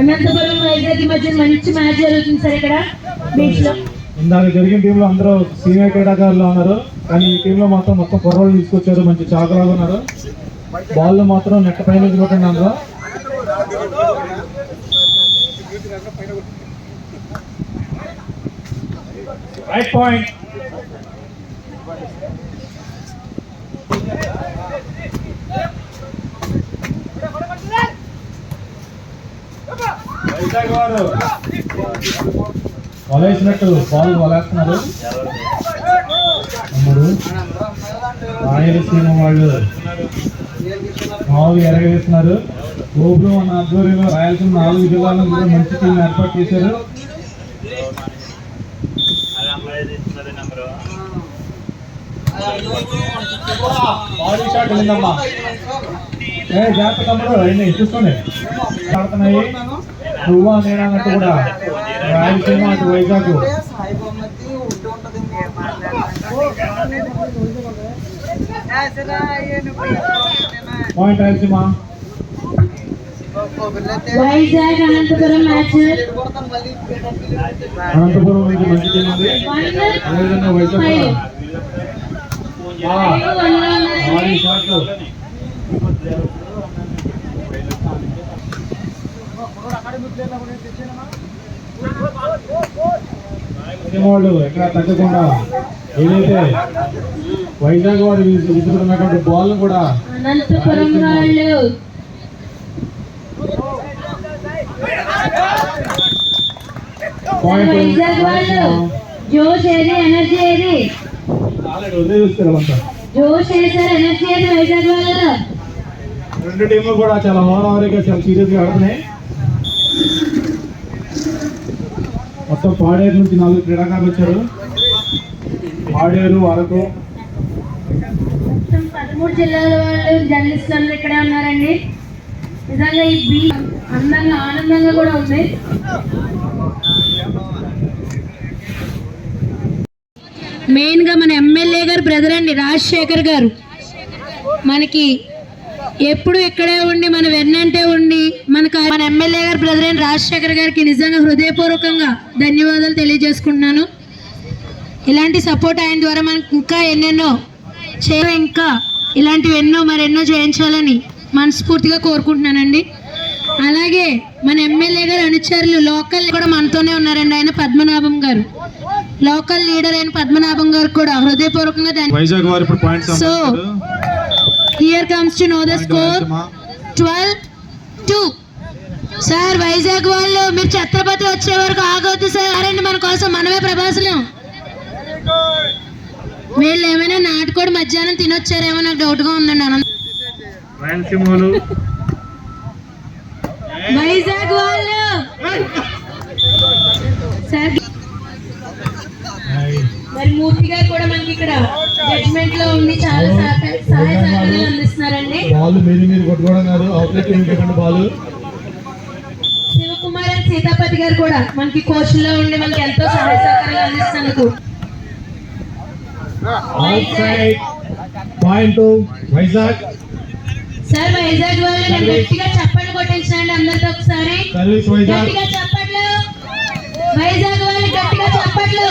అనంతపురం వైజాగ్ మధ్య మంచి మ్యాచ్ జరుగుతుంది సార్ ఇక్కడ బీచ్ లో. ఇందాక జరిగిన టీంలో అందరూ సీనియర్ క్రీడాకారులు ఉన్నారు, కానీ ఈ టీంలో మొత్తం కుర్రోళ్ళు తీసుకొచ్చారు, మంచి చాకలాగా ఉన్నారు. బాల్ మాత్రం నెట్ పైన కొట్టండి అందులో. Right point. వైజాగ్ వారు వలేసినట్టు బాల్ వలేస్తున్నారు. రాయలసీమ వాళ్ళు 4 ఎరగవేస్తున్నారు. గోపులు మన ఆధ్వర్యంలో రాయలసీమ 4 జిల్లాలను కూడా మంచి టీం ఏర్పాటు చేశారు. బాడీ షాట్ వెళ్ళిందమ్మా. జాగ్రత్త తమ్ముడు, అన్నీ చూసుకోండి. ఆడుతున్నాయి నువ్వా నేనా అన్నట్టు కూడా రాయలసీమ అటు వైజాగ్. పాయింట్ రాయలసీమ. వైజాగ్ అనంతపురం మ్యాచ్. అనంతపురం నుంచి మంచి టీం ఉంది. అదేవిధంగా వైజాగ్ భారీ షాట్లు. వాళ్ళు ఎక్కడ తగ్గకుండా ఏదైతే వైజాగ్ వారు విసురుతున్నటువంటి బాల్ కూడా అనంతపురం వాళ్ళు వైజాగ్ వాళ్ళు జోష్ ఏది, ఎనర్జీ ఏది, జోష్ వేసారు, ఎనర్జీ ఏది వైజాగ్ వాళ్ళు. 2 టీంలు కూడా చాలా హోరావరిగా చాలా సీరియస్ గా ఆడుతున్నాయి. మొత్తం పాడేరు నుంచి 4 క్రీడాకారులు వచ్చారు. పాడేరు వరకు 13 జిల్లాల వాళ్ళు జర్నలిస్టులు అందరూ ఇక్కడే ఉన్నారండి. నిజంగా ఈ బీచ్ అందంగా ఆనందంగా కూడా ఉంది. మెయిన్ గా మన ఎమ్మెల్యే గారు బ్రదర్ అండి రాజశేఖర్ గారు మనకి ఎప్పుడు ఇక్కడే ఉండి మన వెన్నంటే ఉండి మన ఎమ్మెల్యే గారు బ్రదర్ అండి రాజశేఖర్ గారికి నిజంగా హృదయపూర్వకంగా ధన్యవాదాలు తెలియజేసుకుంటున్నాను. ఇలాంటి సపోర్ట్ ఆయన ద్వారా మనకు ఇంకా ఎన్నెన్నో ఇంకా ఇలాంటివి మరెన్నో చేయించాలని మనస్ఫూర్తిగా కోరుకుంటున్నానండి. అలాగే మన ఎమ్మెల్యే గారు అనుచరులు లోకల్ కూడా మనతోనే ఉన్నారండి. ఆయన పద్మనాభం గారు, లోకల్ లీడర్ అయిన పద్మనాభం గారు కూడా హృదయపూర్వకంగా. So here comes to know the score 12-2. Sir Vizag వాళ్ళు మీరు ఛత్రపతి వచ్చే వరకు ఆగొద్దు సార్ అండి, మన కోసం మనమే ప్రభాసులం. వీళ్ళు ఏమైనా నాటుకోడి మధ్యాహ్నం తినొచ్చారేమో నాకు డౌట్ గా ఉందండి. వైజాగ్ వాళ్ళు సార్ మరి మూర్తి గారు కూడా మనకి ఇక్కడ జడ్జ్మెంట్ లో ఉండి చాలా సహాయ సహకారాలు అందిస్తున్నారండి. శివకుమార్ అండ్ సీతాపతి గారు కూడా మనకి కోచ్ లో ఉండి మనకి ఎంతో సహాయ సహకారాలు అందిస్తున్నందుకు. సార్ వైజాగ్ వాళ్ళు గట్టిగా చప్పట్లు కొట్టించండి అందరితో ఒకసారి. గట్టిగా చప్పట్లు, వైజాగ్ వాళ్ళు గట్టిగా చప్పట్లు.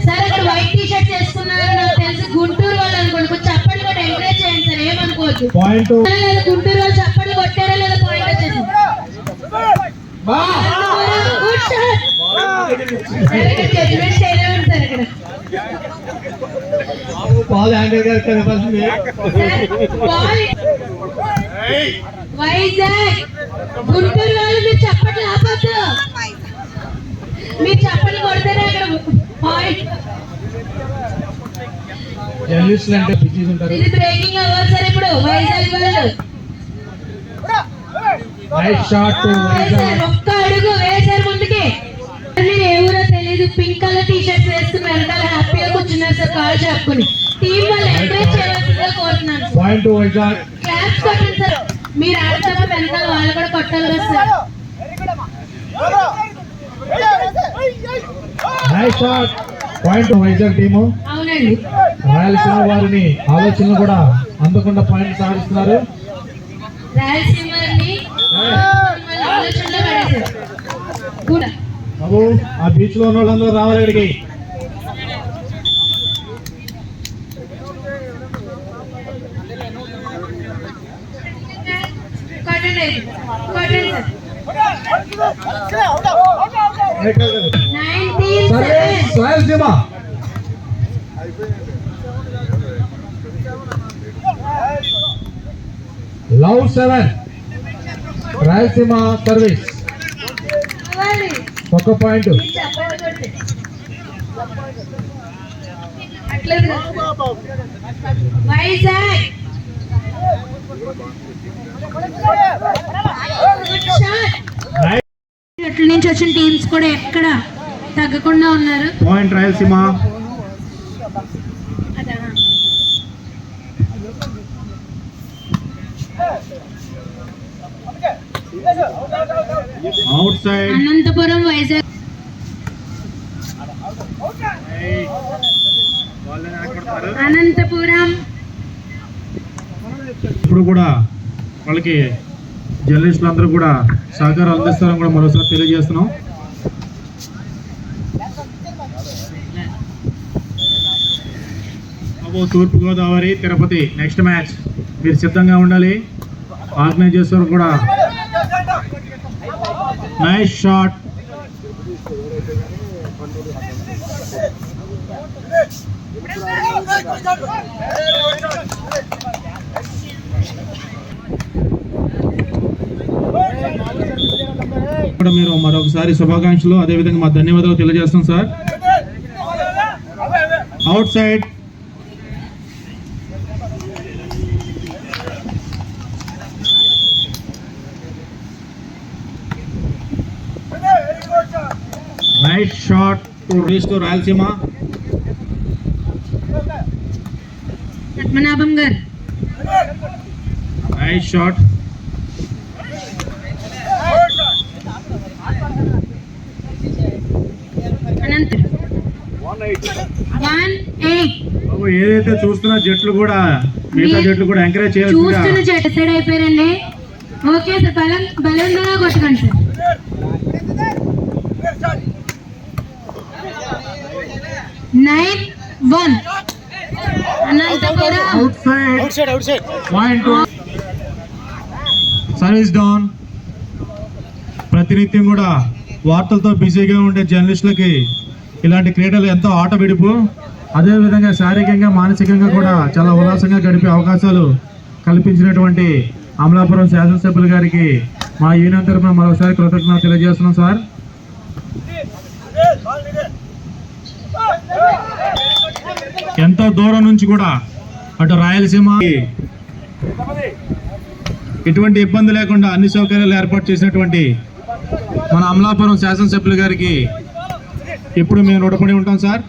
సార్ అక్కడ వైట్ టీ షర్ట్ వేసుకున్నారు, నాకు తెలిసి గుంటూరు వాళ్ళు అనుకోండి. చప్పట్లు కూడా ఎంకరేజ్ చేయండి సార్, ఏమనుకోవద్దు. గుంటూరు వాళ్ళు చప్పట్లు కొట్టారా లేదా పాయింట్ వచ్చేసి. జడ్జ్మెంట్ చేయలేము సార్ ఇక్కడ. వైజాగ్ గుంటూరు వాళ్ళు మీరు చప్పట్లు ఆపద్దు, మీరు చప్పట్లు కొడితేనే అక్కడ పాయింట్. ఇది బ్రేకింగ్ అవ్వాలి సార్. ఇప్పుడు వైజాగ్ వాళ్ళు ఒక్క అడుగు వేసారు ముందుకి. మీరు ఏ ఊరో తెలీదు, పింక్ కలర్ టీ షర్ట్స్ వేసుకుని వెనకాల హ్యాపీగా కూర్చున్నారు సార్ కాల్ చెప్పుకుని. టీం వాళ్ళు ఎంకరేజ్ చేయాల్సిందిగా కోరుతున్నాను. క్లాప్స్ కొట్టండి సార్. మీరు ఆడతామో వెనకాల వాళ్ళు కూడా కొట్టాలి కదా సార్. వైజాగ్ టీము అవునండి. రాయలసీమ వారిని ఆలోచనలు కూడా అందకుండా పాయింట్ సాధిస్తున్నారు. రాయలసీమ ఆలోచనలో బాబు ఆ బీచ్ లో ఉన్న వాళ్ళందరూ రావాలి ఇక్కడికి. Service Rayalaseema. Love 7 Rayalaseema service. ఒక్క పాయింట్. వైజాగ్ అట్ల నుంచి వచ్చిన టీమ్స్ కూడా ఎక్కడ తగ్గకుండా ఉన్నారు. పాయింట్ రాయలసీమ. అవుట్ సైడ్ అనంతపురం వైజాగ్. అనంతపురం ఇప్పుడు కూడా వాళ్ళకి జర్నలిస్టులు అందరూ కూడా సహకారం అందిస్తారని కూడా మరోసారి తెలియజేస్తున్నాం. తూర్పుగోదావరి తిరుపతి నెక్స్ట్ మ్యాచ్ మీరు సిద్ధంగా ఉండాలి. ఆర్గనైజేషన్ కూడా నైస్ షాట్. ఇక్కడ మీరు మరొకసారి శుభాకాంక్షలు అదేవిధంగా మా ధన్యవాదాలు తెలియజేస్తాం sir. Out side nice shot to reach to Rayalaseema. Padmanabham గారు నైస్ షాట్. ఏదైతే చూస్తున్న జట్లు కూడా మిగతా జట్లు కూడా ఎంకరేజ్ చేయాలి. చూస్తున్న జట్టు సైడ్ అయిపోయారండి. ఓకే సార్, బలంగా కొట్టకండి sir. Nine 1 Anantapuram. Outside point. Service down. ప్రతినిత్యం కూడా వార్తలతో బిజీగా ఉండే జర్నలిస్టులకి ఇలాంటి క్రీడలు ఎంతో ఆట విడుపు, అదేవిధంగా శారీరకంగా మానసికంగా కూడా చాలా ఉల్లాసంగా గడిపే అవకాశాలు కల్పించినటువంటి అమలాపురం శాసనసభ్యులు గారికి మా యూనియన్ తరఫున మరోసారి కృతజ్ఞతలు తెలియజేస్తున్నాం సార్. ఎంతో దూరం నుంచి కూడా అటు రాయలసీమ ఎటువంటి ఇబ్బంది లేకుండా అన్ని సౌకర్యాలు ఏర్పాటు చేసినటువంటి మన అమలాపురం శాసనసభ్యులు గారికి ఇప్పుడు మేము రుణపడి ఉంటాం సార్.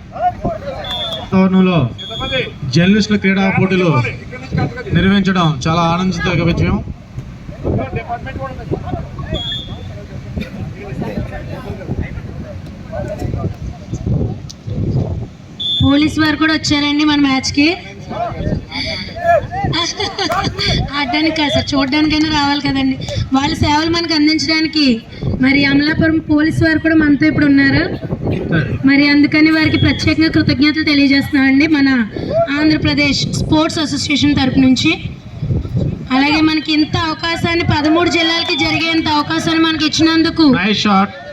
వాతావరణంలో జర్నలిస్టుల క్రీడా పోటీలు నిర్వహించడం చాలా ఆనందించదగ్గ విషయం. పోలీస్ వారు కూడా వచ్చారండి మన మ్యాచ్కి. ఆడడానికి కాదు సార్, చూడడానికైనా రావాలి కదండి. వాళ్ళ సేవలు మనకు అందించడానికి మరి అమలాపురం పోలీస్ వారు కూడా మనతో ఇప్పుడు ఉన్నారు. మరి అందుకని వారికి ప్రత్యేకంగా కృతజ్ఞతలు తెలియజేస్తున్నామండి మన ఆంధ్రప్రదేశ్ స్పోర్ట్స్ అసోసియేషన్ తరపు నుంచి. అలాగే మనకి ఇంత అవకాశాన్ని 13 జిల్లాలకి జరిగేంత అవకాశాన్ని మనకి ఇచ్చినందుకు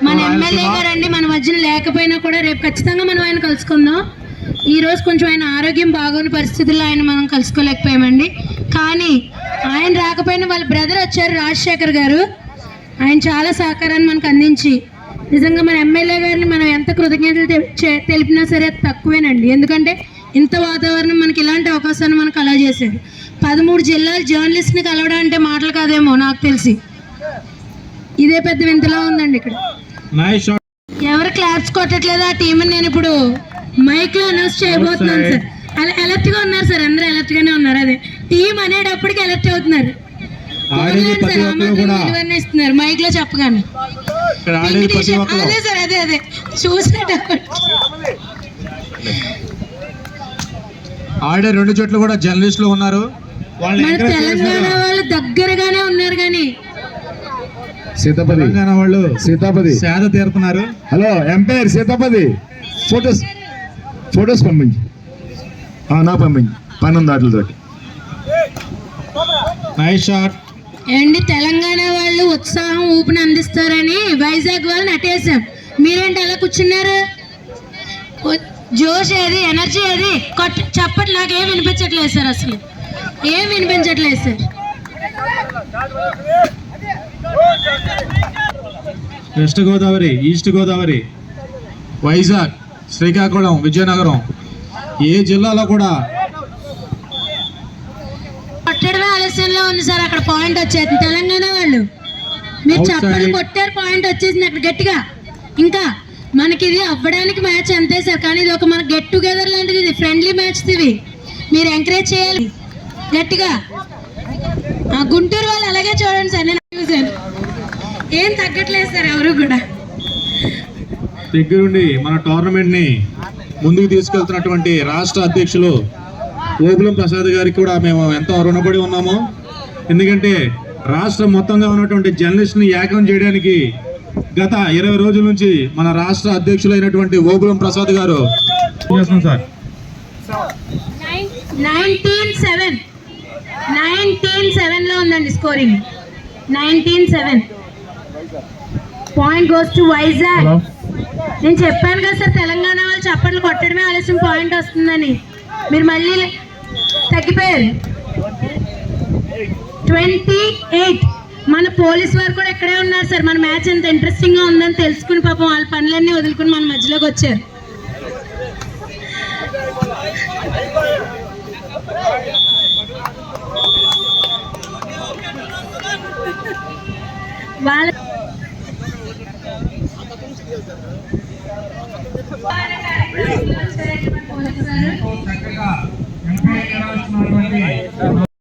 మన ఎమ్మెల్యే గారండి మన మధ్యన లేకపోయినా కూడా రేపు ఖచ్చితంగా మనం ఆయన కలుసుకుందాం. ఈ రోజు కొంచెం ఆయన ఆరోగ్యం బాగోని పరిస్థితుల్లో ఆయన మనం కలుసుకోలేకపోయామండి. కానీ ఆయన రాకపోయినా వాళ్ళ బ్రదర్ వచ్చారు రాజశేఖర్ గారు. ఆయన చాలా సహకారాన్ని మనకు అందించి నిజంగా మన ఎమ్మెల్యే గారిని మనం ఎంత కృతజ్ఞతలు తెలిపినా సరే తక్కువేనండి. ఎందుకంటే ఇంత వాతావరణం మనకి ఇలాంటి అవకాశాన్ని మనకు అలా చేశాడు. 13 జిల్లాల జర్నలిస్ట్ని కలవడం అంటే మాటలు కాదేమో నాకు తెలిసి. ఇదే పెద్ద వింతలా ఉందండి ఇక్కడ. ఎవరు క్లాప్స్ కొట్టట్లేదు ఆ టీంని నేను ఇప్పుడు మైక్లో అనౌన్స్ చేయబోతున్నాను సార్. అలా అలర్ట్గా ఉన్నారు సార్, అందరూ అలర్ట్గానే ఉన్నారు. అదే టీం అనేటప్పటికి అలర్ట్ అవుతున్నారు. ఇస్తున్నారు మైక్ లో చెప్పగానే. అదే సార్, అదే అదే చూసేటప్పటికి ఆడే 2 జట్లు కూడా జర్నలిస్టులు ఉన్నారు. మన తెలంగాణ వాళ్ళు దగ్గరగానే ఉన్నారు కానీ సీతాపతి తెలంగాణ వాళ్ళు సీతాపతి సేద తీరుతున్నారు. హలో ఎంపైర్ సీతాపతి ఫొటోస్ పంపించి నా పంపించి 12 ఆటలతోటి. Nice shot. ఏంటి తెలంగాణ వాళ్ళు ఉత్సాహం ఊపిని అందిస్తారని వైజాగ్ వాళ్ళు నటేశాం. మీరేంటి అలా కూర్చున్నారు? జోష్ ఏది, ఎనర్జీ ఏది? చప్పట్లు నాకు ఏం వినిపించట్లేదు సార్, అసలు ఏం వినిపించట్లేదు sir. West Godavari, east Godavari, Vizag, Srikakulam, Vizianagaram ఏ జిల్లాలో కూడా కొట్టడమే ఆలస్యంలో ఉంది సార్. అక్కడ పాయింట్ వచ్చేది తెలంగాణ వాళ్ళు. మీరు చప్పట్లు కొట్టారు, పాయింట్ వచ్చేసింది అక్కడ గట్టిగా. ఇంకా మనకి ఇది అవ్వడానికి మ్యాచ్ అంతే సార్, కానీ ఇది ఒక మన గెట్ టుగెదర్ లాంటిది, ఇది ఫ్రెండ్లీ మ్యాచ్. ఇవి మీరు ఎంకరేజ్ చేయాలి గట్టిగా. గుంటూరు వాళ్ళు అలాగే చూడండి సార్, నేను చూసాను. ఏం తగ్గట్లేదు సార్ ఎవరు కూడా. దగ్గరుండి మన టోర్నమెంట్ ని ముందుకు తీసుకెళ్తున్నటువంటి రాష్ట్ర అధ్యక్షులు ఓబులం ప్రసాద్ గారికి కూడా మేము ఎంతో రుణపడి ఉన్నాము. ఎందుకంటే రాష్ట్రం మొత్తంగా ఉన్నటువంటి జర్నలిస్ట్ ని ఏకం చేయడానికి గత 20 రోజుల నుంచి మన రాష్ట్ర అధ్యక్షులైనటువంటి ఓబులం ప్రసాద్ గారు సార్ 19-7 లో ఉందండి scoring. 19-7 point goes to Vizag. నేను చెప్పాను కదా సార్, తెలంగాణ వాళ్ళు చప్పట్లు కొట్టడమే ఆలస్యం పాయింట్ వస్తుందని. మీరు మళ్ళీ తగ్గిపోయారు. 28. మన పోలీస్ వారు కూడా ఇక్కడే ఉన్నారు సార్. మన మ్యాచ్ ఎంత ఇంట్రెస్టింగ్ గా ఉందని తెలుసుకుని పాపం వాళ్ళ పనులన్నీ వదులుకుని మన మధ్యలోకి వచ్చారు. వాళ్ళ